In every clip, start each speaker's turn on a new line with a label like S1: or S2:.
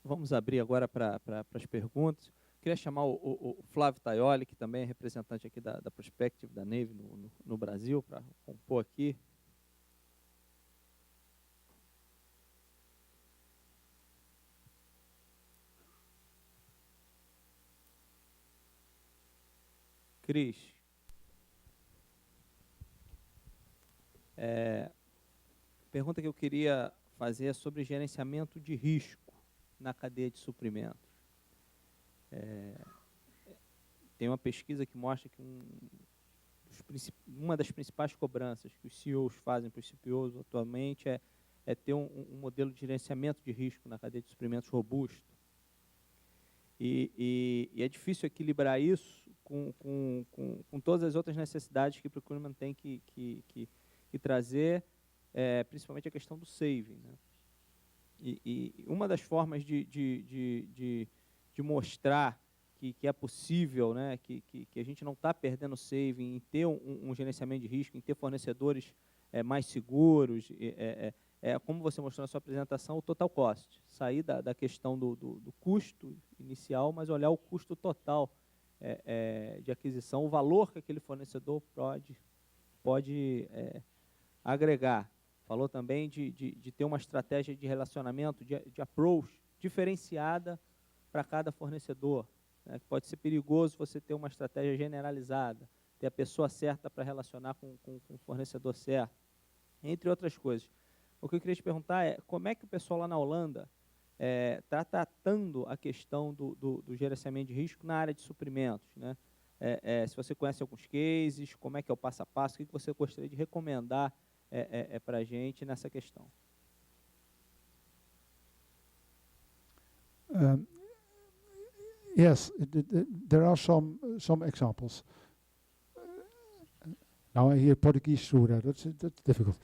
S1: vamos abrir agora para as perguntas. Queria chamar o Flávio Taioli, que também é representante aqui da Perspective da Navy no Brasil, para compor aqui. Cris. Pergunta que eu queria fazer é sobre gerenciamento de risco na cadeia de suprimentos. Tem uma pesquisa que mostra que uma das principais cobranças que os CEOs fazem para os CPOs atualmente é ter um modelo de gerenciamento de risco na cadeia de suprimentos robusto. E é difícil equilibrar isso com todas as outras necessidades que o procurement tem que trazer, principalmente a questão do saving, né? E uma das formas de mostrar que é possível, né, que a gente não está perdendo saving, em ter um gerenciamento de risco, em ter fornecedores mais seguros, como você mostrou na sua apresentação, o total cost. Sair da questão do custo inicial, mas olhar o custo total de aquisição, o valor que aquele fornecedor pode agregar. Falou também de ter uma estratégia de relacionamento, de approach diferenciada para cada fornecedor. Né, que pode ser perigoso você ter uma estratégia generalizada, ter a pessoa certa para relacionar com o fornecedor certo, entre outras coisas. O que eu queria te perguntar é como é que o pessoal lá na Holanda está tratando a questão do gerenciamento de risco na área de suprimentos, né? Se você conhece alguns cases, como é que é o passo a passo, o que você gostaria de recomendar para a gente nessa questão?
S2: Yes, there are some examples. Now I hear Portuguese through that. That's difficult.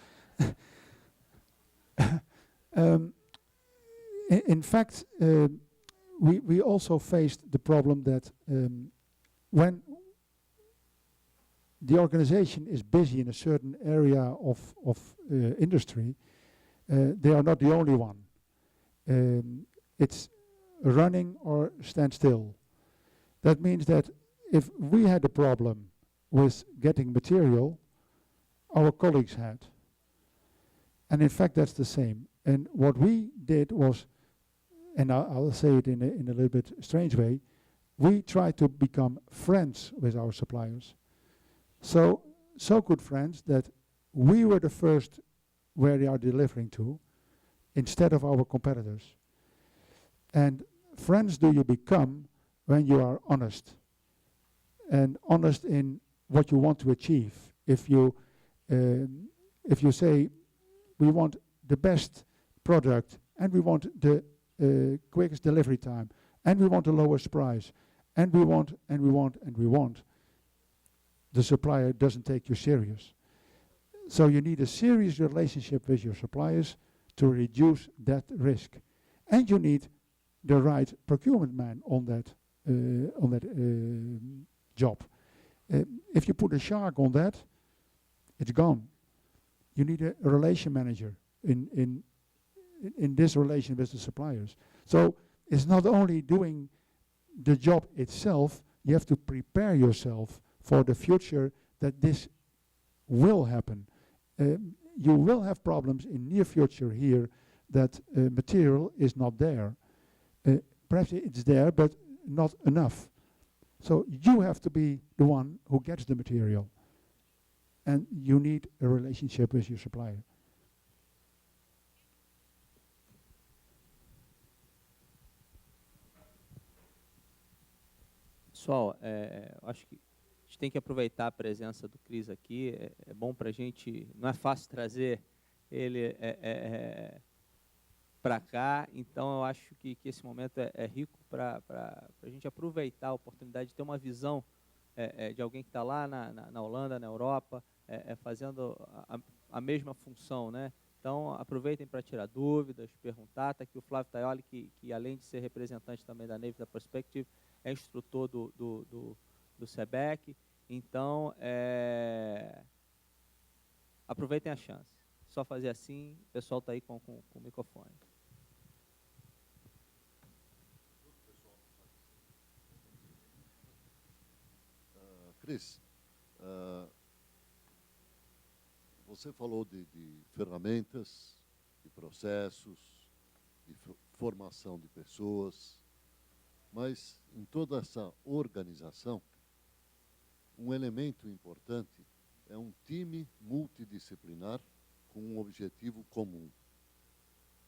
S2: In fact, we also faced the problem that when the organization is busy in a certain area of industry, they are not the only one. It's running or stand still. That means that if we had a problem with getting material, our colleagues had. And in fact, that's the same. And what we did was, and I'll say it in a little bit strange way, we tried to become friends with our suppliers. So good friends that we were the first where they are delivering to, instead of our competitors. And friends do you become when you are honest, and honest in what you want to achieve. If you say we want the best product, and we want the quickest delivery time, and we want the lowest price, and we want, the supplier doesn't take you serious. So you need a serious relationship with your suppliers to reduce that risk, and you need the right procurement man on that job. If you put a shark on that, it's gone. You need a relation manager in this relation with the suppliers. So it's not only doing the job itself, you have to prepare yourself for the future that this will happen. You will have problems in near future here that material is not there. Perhaps it's there, but not enough. So you have to be the one who gets the material. And you need a relationship with your supplier.
S1: Pessoal, acho que a gente tem que aproveitar a presença do Cris aqui. É bom para a gente, não é fácil trazer ele para cá, então eu acho que esse momento é rico para a gente aproveitar a oportunidade de ter uma visão de alguém que está lá na Holanda, na Europa, fazendo a mesma função, né? Então, aproveitem para tirar dúvidas, perguntar. Está aqui o Flávio Taioli, que além de ser representante também da Navy da Perspective, é instrutor do CBEC. Então, aproveitem a chance. Só fazer assim, o pessoal está aí com o microfone.
S3: Cris, você falou de ferramentas, de processos, de formação de pessoas, mas em toda essa organização, um elemento importante é um time multidisciplinar com um objetivo comum.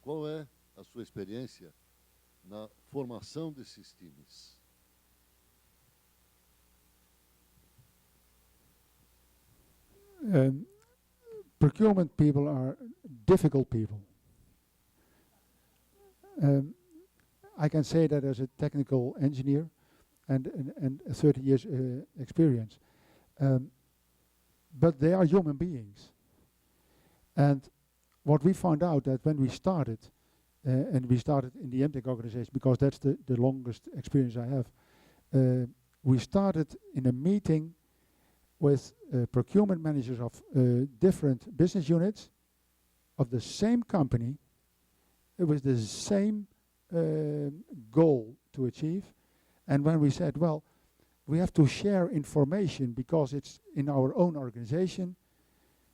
S3: Qual é a sua experiência na formação desses times?
S2: Procurement people are difficult people. I can say that as a technical engineer and 30 years experience. But they are human beings. And what we found out that when we started, and we started in the MTech organization because that's the longest experience I have, we started in a meeting with procurement managers of different business units of the same company. It was the same goal to achieve. And when we said, well, we have to share information because it's in our own organization,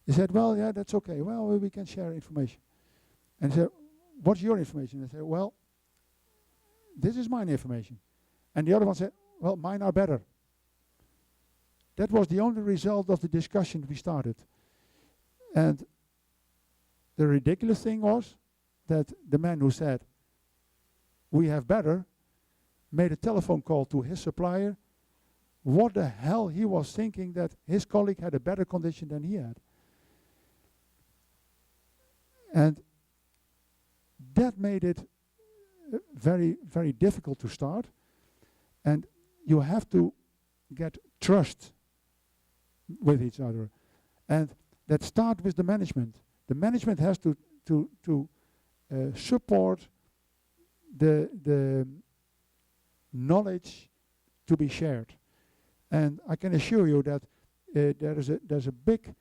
S2: he said, well, yeah, that's okay. Well, we can share information. And he said, what's your information? I said, well, this is mine information. And the other one said, well, mine are better. That was the only result of the discussion we started. And the ridiculous thing was that the man who said, we have better, made a telephone call to his supplier. What the hell he was thinking that his colleague had a better condition than he had. And that made it very, very difficult to start. And you have to get trust with each other. And that starts with the management. The management has to support the knowledge to be shared. And I can assure you that there's a big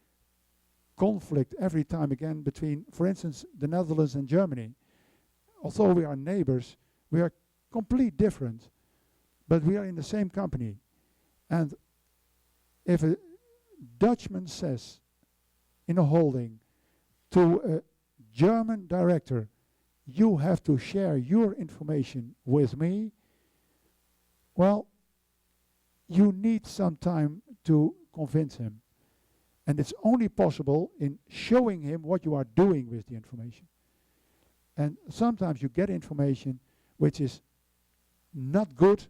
S2: conflict every time again between, for instance, the Netherlands and Germany. Although we are neighbors, we are completely different, but we are in the same company. And if a Dutchman says in a holding to a German director, you have to share your information with me, well, you need some time to convince him. And it's only possible in showing him what you are doing with the information. And sometimes you get information which is not good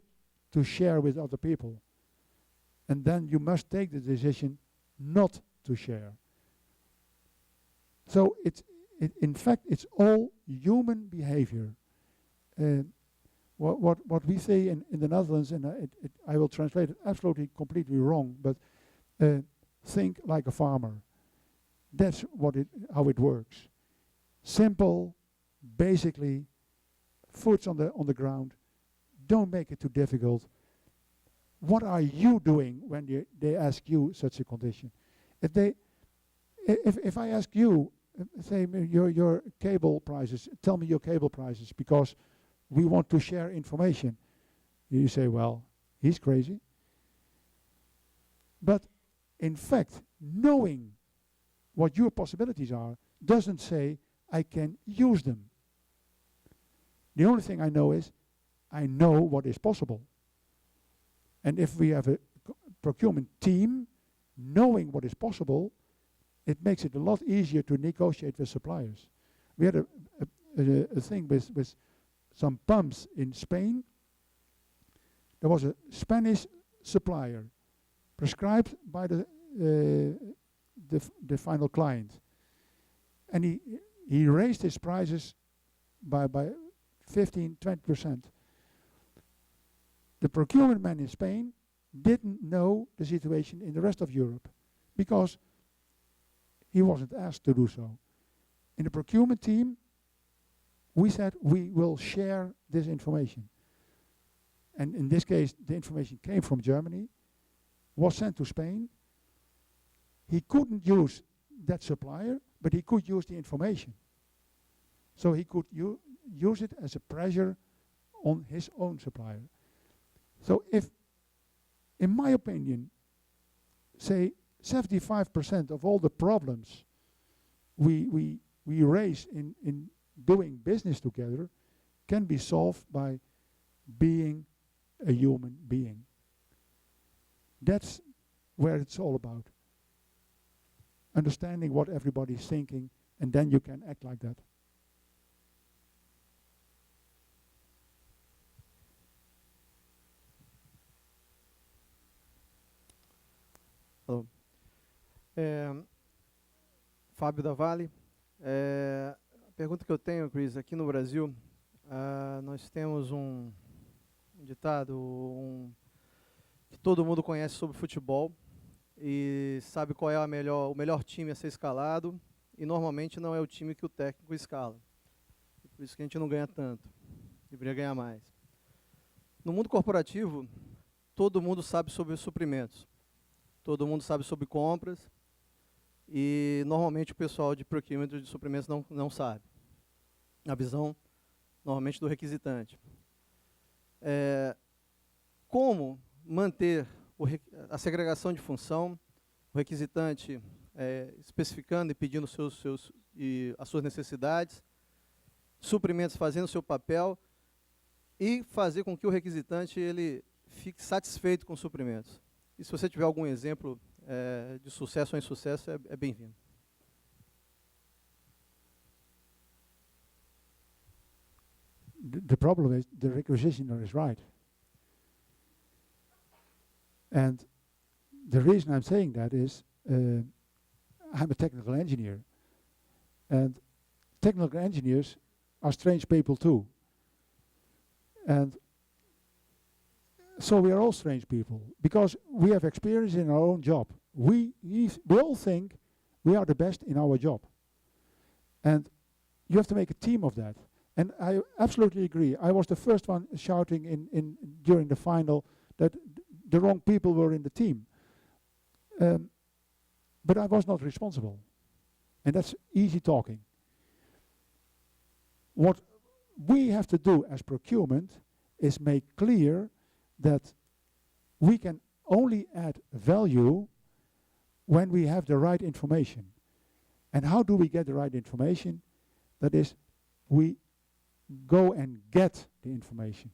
S2: to share with other people. And then you must take the decision not to share. So in fact, it's all human behavior. What we say in the Netherlands, and I will translate it absolutely completely wrong, but think like a farmer. That's how it works. Simple, basically, foot's on the ground. Don't make it too difficult. What are you doing when they ask you such a condition? If I ask you, say your cable prices, tell me your cable prices because we want to share information. You say, well, he's crazy. But in fact, knowing what your possibilities are doesn't say I can use them. The only thing I know is I know what is possible. And if we have a procurement team knowing what is possible, it makes it a lot easier to negotiate with suppliers. We had a thing with some pumps in Spain. There was a Spanish supplier prescribed by the final client. And he raised his prices by 15-20%. The procurement man in Spain didn't know the situation in the rest of Europe because he wasn't asked to do so. In the procurement team, we said we will share this information. And in this case, the information came from Germany, was sent to Spain. He couldn't use that supplier, but he could use the information. So he could use it as a pressure on his own supplier. So if, in my opinion, say 75% of all the problems we raise in doing business together can be solved by being a human being. That's where it's all about. Understanding what everybody's thinking, and then you can act like that.
S4: Alô. Fábio da Vale. A pergunta que eu tenho, Chris, aqui no Brasil, nós temos um ditado que todo mundo conhece sobre futebol e sabe qual é o melhor time a ser escalado, e normalmente não é o time que o técnico escala. Por isso que a gente não ganha tanto. Deveria ganhar mais. No mundo corporativo, todo mundo sabe sobre suprimentos. Todo mundo sabe sobre compras. E normalmente o pessoal de procurement de suprimentos não sabe. A visão, normalmente, do requisitante. Como manter a segregação de função, o requisitante especificando e pedindo as suas necessidades, suprimentos fazendo o seu papel, e fazer com que o requisitante ele fique satisfeito com os suprimentos. E se você tiver algum exemplo de sucesso ou insucesso, é bem-vindo.
S2: The problem is the requisitioner is right. And the reason I'm saying that is I'm a technical engineer. And technical engineers are strange people too. And so we are all strange people because we have experience in our own job. We all think we are the best in our job. And you have to make a team of that. And I absolutely agree. I was the first one shouting during the final that the wrong people were in the team. But I was not responsible. And that's easy talking. What we have to do as procurement is make clear that we can only add value when we have the right information. And how do we get the right information? That is, we go and get the information.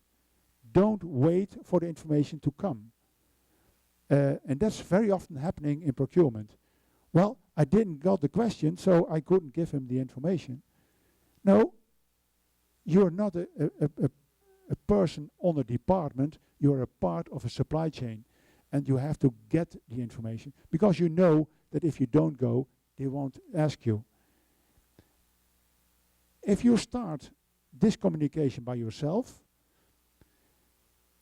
S2: Don't wait for the information to come. And that's very often happening in procurement. Well, I didn't got the question, so I couldn't give him the information. No, you're not a person on a department, you're a part of a supply chain. And you have to get the information, because you know that if you don't go, they won't ask you. If you start this communication by yourself,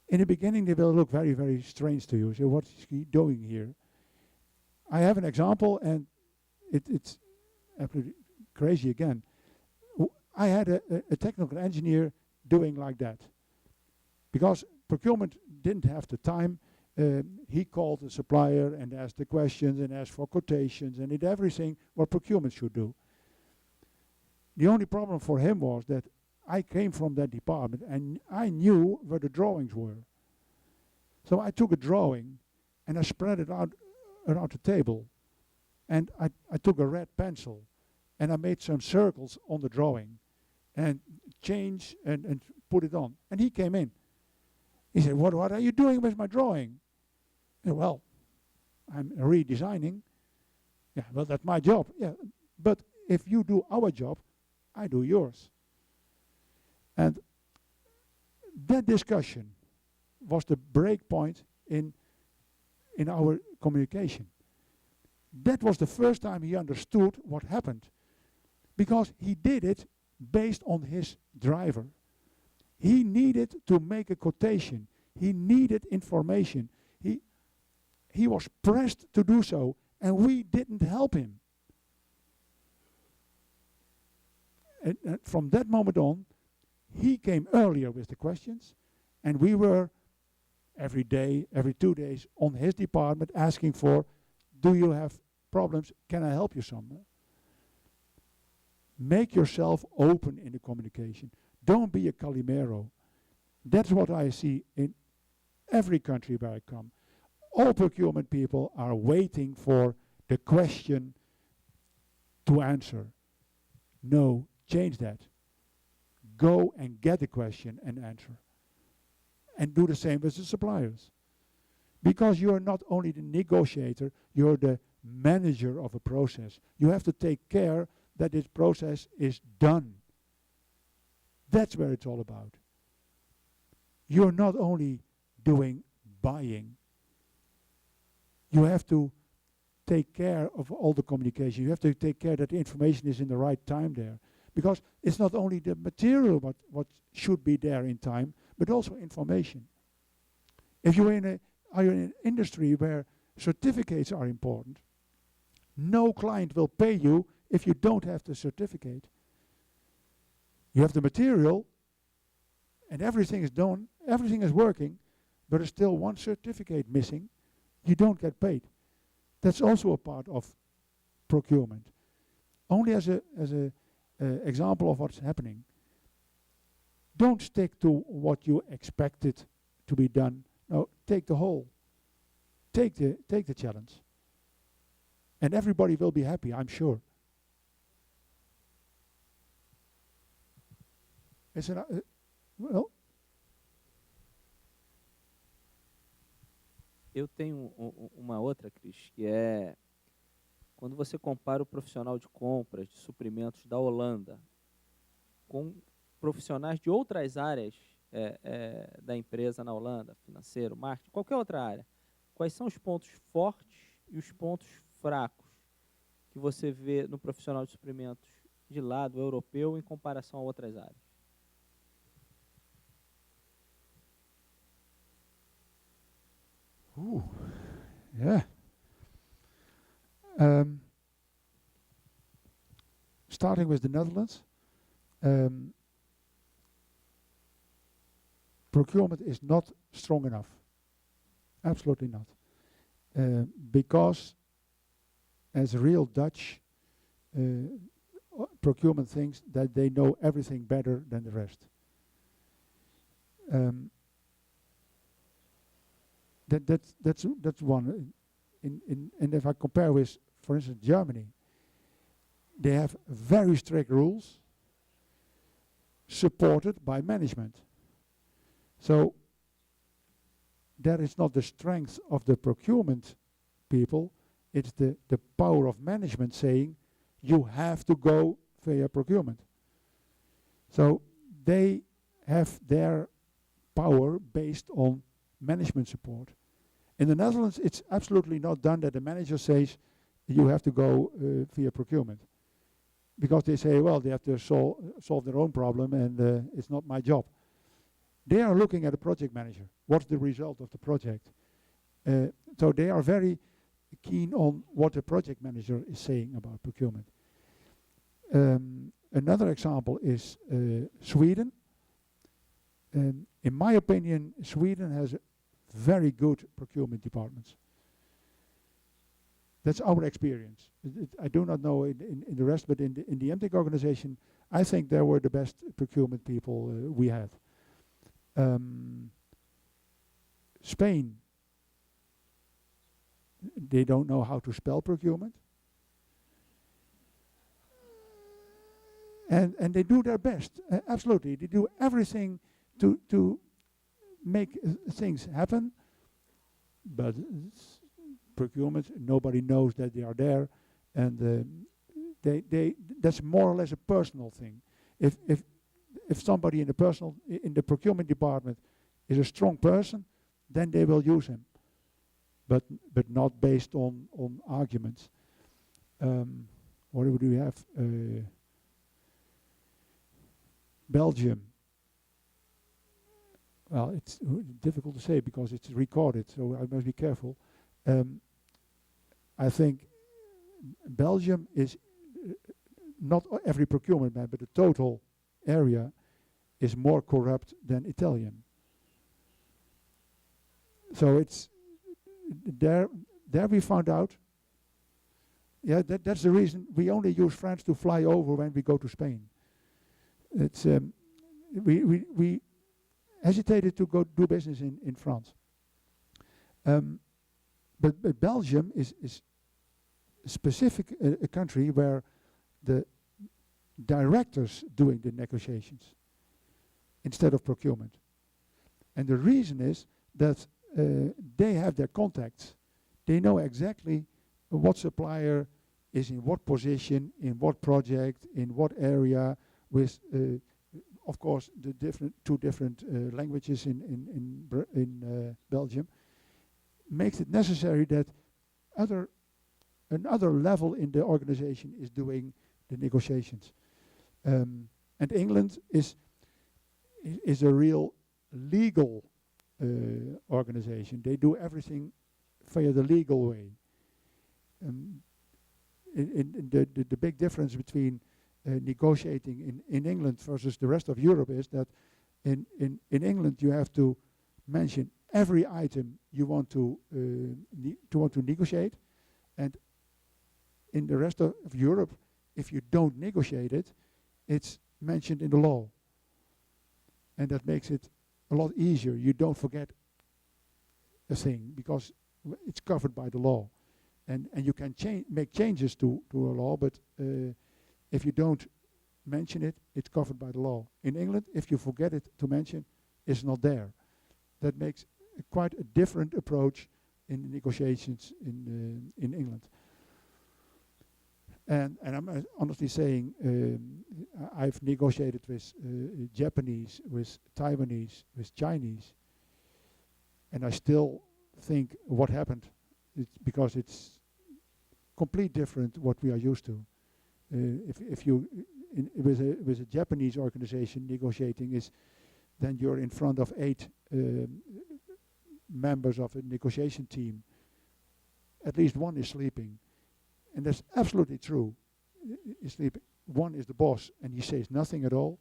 S2: in the beginning they will look very, very strange to you. So what is he doing here? I have an example, and it's absolutely crazy again. I had a technical engineer doing like that. Because procurement didn't have the time, he called the supplier and asked the questions and asked for quotations and did everything what procurement should do. The only problem for him was that I came from that department and I knew where the drawings were. So I took a drawing and I spread it out around the table. And I took a red pencil and I made some circles on the drawing and changed and put it on. And he came in. He said, what are you doing with my drawing? I said, well, I'm redesigning. Yeah, well, that's my job. Yeah, but if you do our job, I do yours. And that discussion was the break point in our communication. That was the first time he understood what happened, because he did it based on his driver. He needed to make a quotation. He needed information. He was pressed to do so, and we didn't help him. And from that moment on, he came earlier with the questions, and we were every day, every 2 days, on his department asking for, do you have problems? Can I help you somewhere? Make yourself open in the communication. Don't be a Calimero. That's what I see in every country where I come. all procurement people are waiting for the question to answer. No, change that. Go and get the question and answer. And do the same with the suppliers. Because you're not only the negotiator, you're the manager of a process. You have to take care that this process is done. That's where it's all about. You're not only doing buying. You have to take care of all the communication. You have to take care that the information is in the right time there. Because it's not only the material what should be there in time, but also information. If you're in an industry where certificates are important, no client will pay you if you don't have the certificate. You have the material, and everything is done, everything is working, but there's still one certificate missing, you don't get paid. That's also a part of procurement. Only as a example of what's happening. Don't stick to what you expected to be done. No, take the whole. Take the challenge. And everybody will be happy, I'm sure. Well,
S1: Eu tenho uma outra, Cris, que é quando você compara o profissional de compras, de suprimentos da Holanda com profissionais de outras áreas da empresa na Holanda, financeiro, marketing, qualquer outra área, quais são os pontos fortes e os pontos fracos que você vê no profissional de suprimentos de lá, do europeu, em comparação a outras áreas?
S2: Yeah. Starting with the Netherlands, procurement is not strong enough. Absolutely not. Because as real Dutch, procurement thinks that they know everything better than the rest. That's one. And if I compare with, for instance, Germany, they have very strict rules supported by management. So that is not the strength of the procurement people, it's the power of management saying you have to go via procurement. So they have their power based on management support. In the Netherlands, it's absolutely not done that the manager says you have to go via procurement. Because they say, well, they have to solve their own problem and it's not my job. They are looking at a project manager. What's the result of the project? So they are very keen on what the project manager is saying about procurement. Another example is Sweden. In my opinion, Sweden has very good procurement departments. That's our experience. I do not know in the rest, but in the MTech organization, I think they were the best procurement people we had. Spain, they don't know how to spell procurement. And they do their best, absolutely. They do everything to make things happen, but procurement, nobody knows that they are there, and that's more or less a personal thing. If somebody in the procurement department is a strong person, then they will use him, but not based on arguments. What do we have? Belgium. Well, it's difficult to say because it's recorded, so I must be careful. I think Belgium is not every procurement man, but the total area is more corrupt than Italian. So it's there we found out. Yeah, that's the reason we only use France to fly over when we go to Spain. It's we hesitated to go do business in France. But Belgium is specific a country where the directors doing the negotiations instead of procurement. And the reason is that they have their contacts. They know exactly what supplier is in what position, in what project, in what area, with, of course, the two different languages in Belgium, makes it necessary that another level in the organization is doing the negotiations. And England is a real legal organization. They do everything via the legal way. The big difference between negotiating in England versus the rest of Europe is that in England you have to mention every item you want to negotiate, and in the rest of Europe, if you don't negotiate it, it's mentioned in the law, and that makes it a lot easier. You don't forget a thing because it's covered by the law, and you can make changes to a law, but if you don't mention it, it's covered by the law. In England, if you forget it to mention, it's not there. That makes quite a different approach in the negotiations in England. And I'm honestly saying, I've negotiated with Japanese, with Taiwanese, with Chinese, and I still think what happened, because it's complete different what we are used to. If you with a Japanese organization negotiating is, then you're in front of 8 members of a negotiation team. At least one is sleeping. And that's absolutely true. He's sleeping. One is the boss, and he says nothing at all.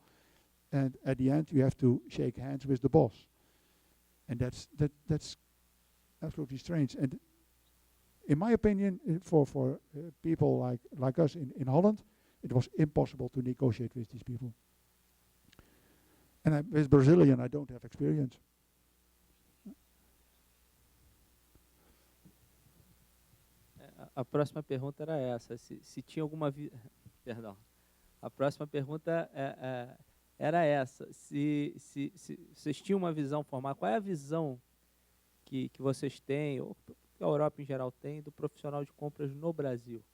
S2: And at the end, you have to shake hands with the boss. And that's absolutely strange. And in my opinion, for people like us in Holland, it was impossible to negotiate with these people. And with Brazilian, I don't have experience.
S1: A próxima pergunta era essa, se tinha alguma perdão. A próxima pergunta era essa, se vocês tinham uma visão formada, qual é a visão que vocês têm, ou que a Europa em geral tem, do profissional de compras no Brasil,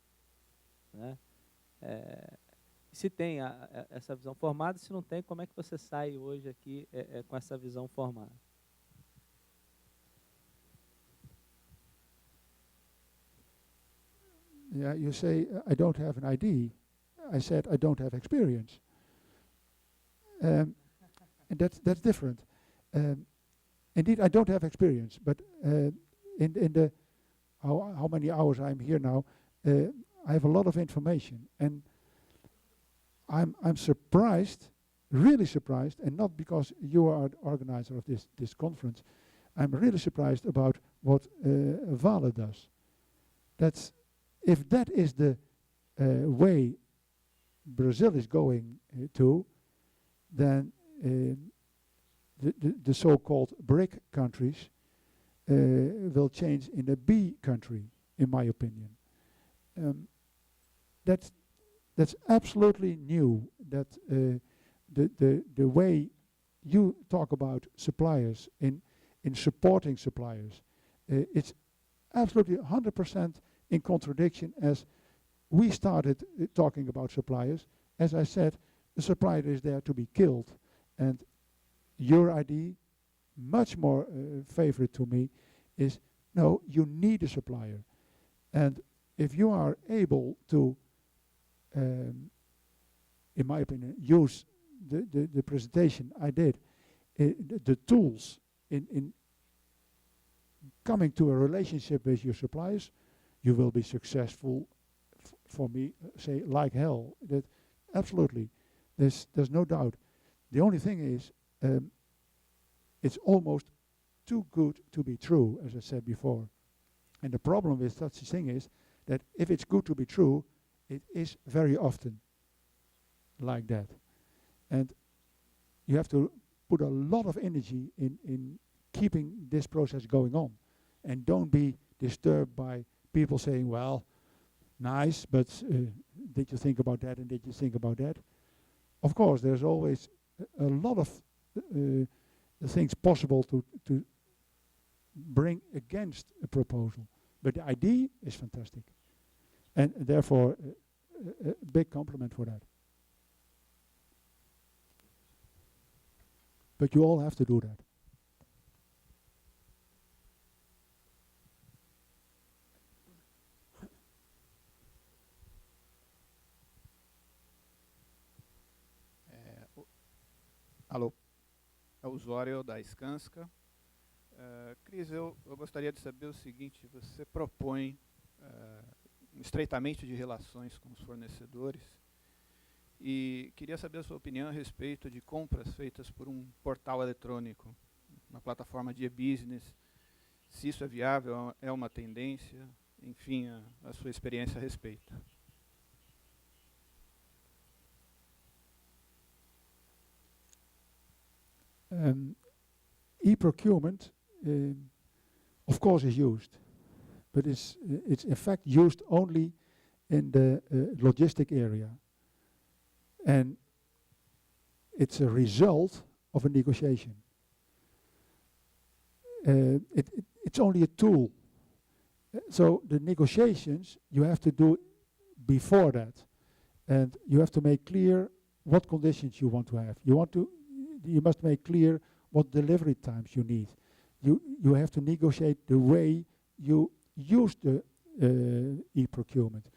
S1: né? Se tem essa visão formada, se não tem, como é que você sai hoje aqui com essa visão formada?
S2: Yeah, you say, I don't have an ID. I said, I don't have experience. And that's different. Indeed, I don't have experience, but in the how many hours I'm here now, I have a lot of information, and I'm surprised, really surprised, and not because you are the organizer of this conference. I'm really surprised about what Vale does. If that is the way Brazil is going to, then the so-called BRIC countries will change in a B country, in my opinion. That's absolutely new. That the way you talk about suppliers in supporting suppliers, it's absolutely 100% in contradiction as we started talking about suppliers. As I said, the supplier is there to be killed, and your idea, much more favorite to me, is no, you need a supplier. And if you are able to, in my opinion, use the presentation I did, the tools in coming to a relationship with your suppliers, you will be successful, for me, say, like hell. That absolutely, there's no doubt. The only thing is, it's almost too good to be true, as I said before. And the problem with such a thing is that if it's good to be true, it is very often like that. And you have to put a lot of energy in keeping this process going on. And don't be disturbed by people saying, well, nice, but did you think about that and did you think about that? Of course, there's always a lot of things possible to bring against a proposal. But the idea is fantastic. And therefore, a big compliment for that. But you all have to do that.
S5: Alô, é o Osório da Skanska. Cris, eu gostaria de saber o seguinte: você propõe um estreitamento de relações com os fornecedores e queria saber a sua opinião a respeito de compras feitas por um portal eletrônico, uma plataforma de e-business, se isso é viável, é uma tendência, enfim, a sua experiência a respeito.
S2: E-procurement, of course, is used, but it's in fact used only in the logistic area, and it's a result of a negotiation. It's only a tool. So the negotiations you have to do before that, and you have to make clear what conditions you want to have. You must make clear what delivery times you need. You have to negotiate the way you use the e-procurement.